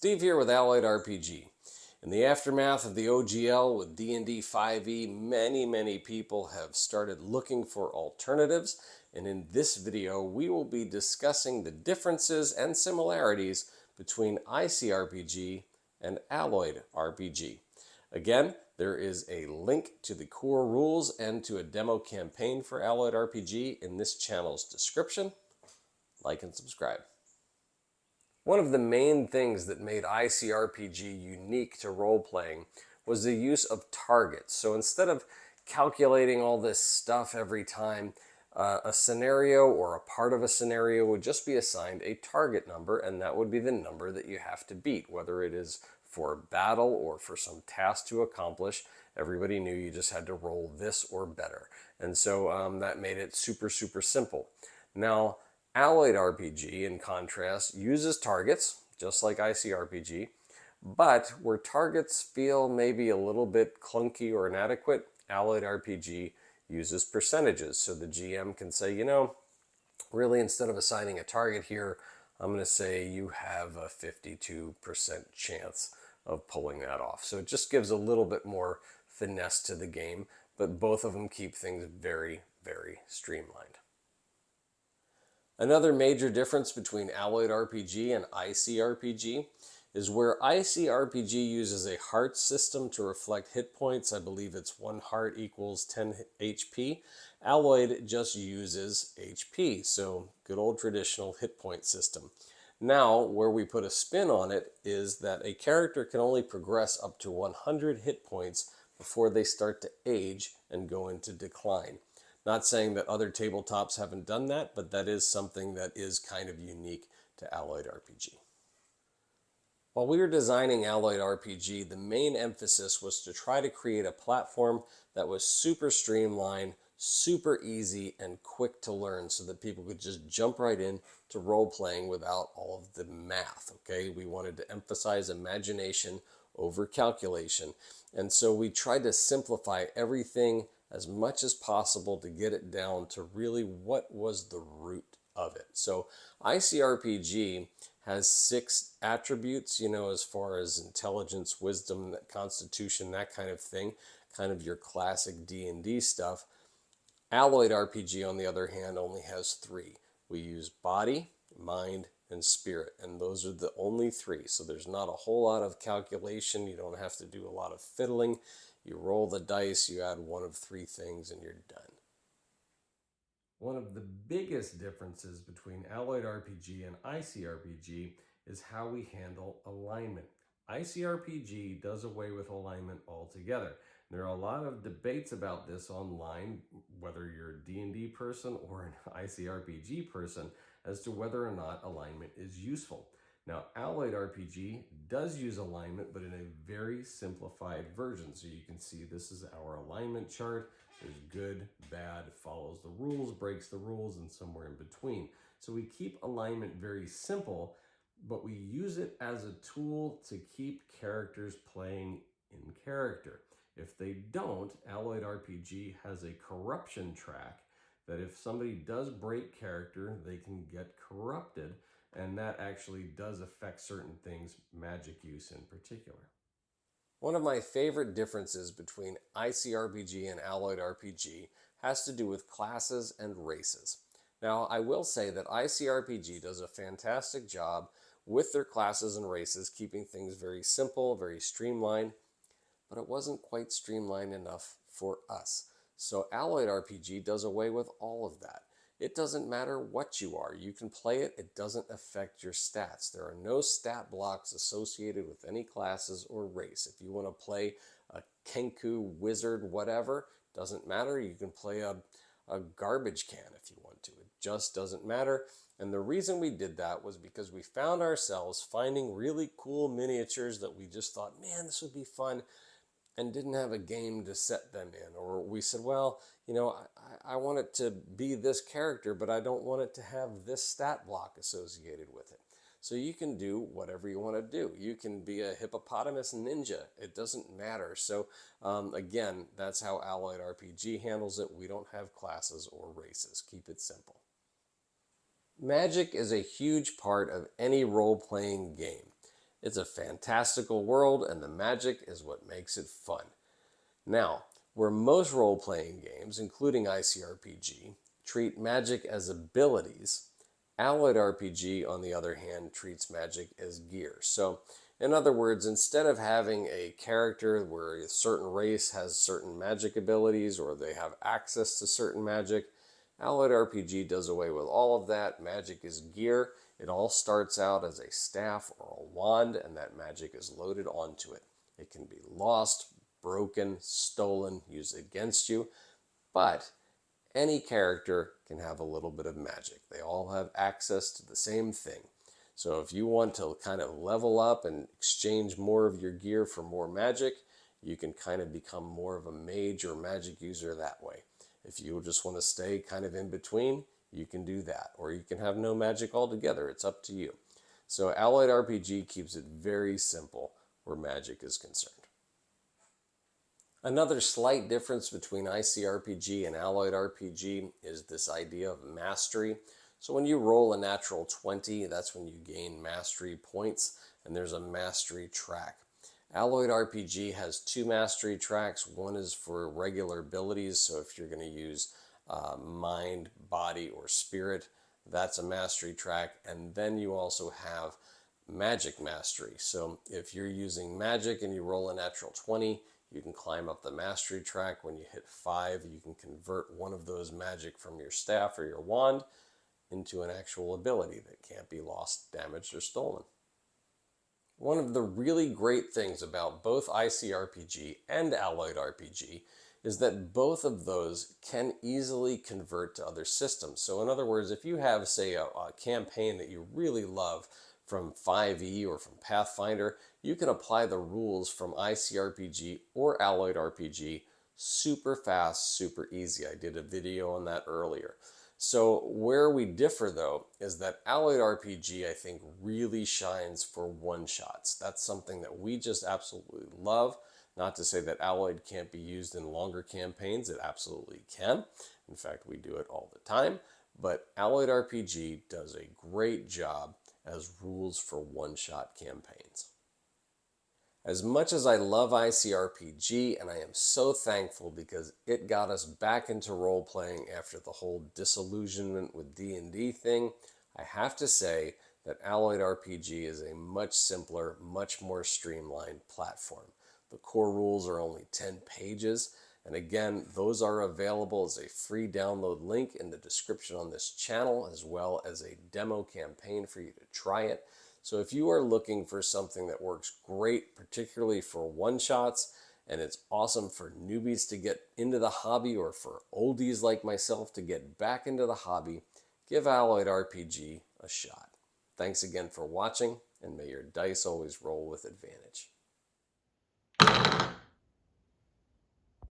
Steve here with Alloyed RPG. In the aftermath of the OGL with D&D 5e, many people have started looking for alternatives, and in this video we will be discussing the differences and similarities between ICRPG and Alloyed RPG. Again, there is a link to the core rules and to a demo campaign for Alloyed RPG in this channel's description. Like and subscribe. One of the main things that made ICRPG unique to role-playing was the use of targets. So instead of calculating all this stuff every time, a scenario or a part of a scenario would just be assigned a target number, and that would be the number that you have to beat, whether it is for a battle or for some task to accomplish. Everybody knew you just had to roll this or better. And so that made it super simple. Now, Alloyed RPG, in contrast, uses targets, just like ICRPG, but where targets feel maybe a little bit clunky or inadequate, Alloyed RPG uses percentages. So the GM can say, you know, really instead of assigning a target here, I'm going to say you have a 52% chance of pulling that off. So it just gives a little bit more finesse to the game, but both of them keep things very streamlined. Another major difference between Alloyed RPG and ICRPG is where ICRPG uses a heart system to reflect hit points. I believe it's 1 heart equals 10 HP. Alloyed just uses HP, so good old traditional hit point system. Now, where we put a spin on it is that a character can only progress up to 100 hit points before they start to age and go into decline. Not saying that other tabletops haven't done that, but that is something that is kind of unique to Alloyed RPG. While we were designing Alloyed RPG, the main emphasis was to try to create a platform that was super streamlined, super easy, and quick to learn so that people could just jump right in to role-playing without all of the math, okay? We wanted to emphasize imagination over calculation, and so we tried to simplify everything as much as possible to get it down to really what was the root of it. So ICRPG has 6 attributes, you know, as far as intelligence, wisdom, constitution, that kind of thing, kind of your classic D&D stuff. Alloyed RPG, on the other hand, only has 3. We use body, mind, and spirit, and those are the only 3. So there's not a whole lot of calculation. You don't have to do a lot of fiddling. You roll the dice, you add one of 3 things, and you're done. One of the biggest differences between Alloyed RPG and ICRPG is how we handle alignment. ICRPG does away with alignment altogether. There are a lot of debates about this online, whether you're a D&D person or an ICRPG person, as to whether or not alignment is useful. Now, Alloyed RPG does use alignment, but in a very simplified version. So you can see this is our alignment chart. There's good, bad, follows the rules, breaks the rules, and somewhere in between. So we keep alignment very simple, but we use it as a tool to keep characters playing in character. If they don't, Alloyed RPG has a corruption track that if somebody does break character, they can get corrupted. And that actually does affect certain things, magic use in particular. One of my favorite differences between ICRPG and Alloyed RPG has to do with classes and races. Now, I will say that ICRPG does a fantastic job with their classes and races, keeping things very simple, very streamlined, but it wasn't quite streamlined enough for us. So Alloyed RPG does away with all of that. It doesn't matter what you are. You can play it. It doesn't affect your stats. There are no stat blocks associated with any classes or race. If you want to play a Kenku, wizard, whatever, doesn't matter. You can play a garbage can if you want to. It just doesn't matter. And the reason we did that was because we found ourselves finding really cool miniatures that we just thought, man, this would be fun, and didn't have a game to set them in. Or we said, well, you know, I want it to be this character, but I don't want it to have this stat block associated with it. So you can do whatever you want to do. You can be a hippopotamus ninja. It doesn't matter. So again, that's how Alloyed RPG handles it. We don't have classes or races. Keep it simple. Magic is a huge part of any role-playing game. It's a fantastical world, and the magic is what makes it fun. Now, where most role-playing games, including ICRPG, treat magic as abilities, Alloyed RPG, on the other hand, treats magic as gear. So, in other words, instead of having a character where a certain race has certain magic abilities or they have access to certain magic, Alloyed RPG does away with all of that. Magic is gear. It all starts out as a staff or a wand, and that magic is loaded onto it. It can be lost, broken, stolen, used against you, but any character can have a little bit of magic. They all have access to the same thing. So if you want to kind of level up and exchange more of your gear for more magic, you can kind of become more of a mage or magic user that way. If you just want to stay kind of in between, you can do that. Or you can have no magic altogether. It's up to you. So Alloyed RPG keeps it very simple where magic is concerned. Another slight difference between ICRPG and Alloyed RPG is this idea of mastery. So when you roll a natural 20, that's when you gain mastery points, and there's a mastery track. Alloyed RPG has 2 mastery tracks. One is for regular abilities, so if you're going to use mind, body, or spirit, that's a mastery track. And then you also have magic mastery. So if you're using magic and you roll a natural 20, you can climb up the mastery track. When you hit 5, you can convert one of those magic from your staff or your wand into an actual ability that can't be lost, damaged, or stolen. One of the really great things about both ICRPG and Alloyed RPG is that both of those can easily convert to other systems. So in other words, if you have, say, a campaign that you really love from 5e or from Pathfinder, you can apply the rules from ICRPG or Alloyed RPG super fast, super easy. I did a video on that earlier. So where we differ, though, is that Alloyed RPG, I think, really shines for one-shots. That's something that we just absolutely love. Not to say that Alloyed can't be used in longer campaigns. It absolutely can. In fact, we do it all the time. But Alloyed RPG does a great job as rules for one-shot campaigns. As much as I love ICRPG, and I am so thankful because it got us back into role-playing after the whole disillusionment with D&D thing, I have to say that Alloyed RPG is a much simpler, much more streamlined platform. The core rules are only 10 pages, and again, those are available as a free download link in the description on this channel, as well as a demo campaign for you to try it. So if you are looking for something that works great, particularly for one-shots, and it's awesome for newbies to get into the hobby or for oldies like myself to get back into the hobby, give Alloyed RPG a shot. Thanks again for watching, and may your dice always roll with advantage.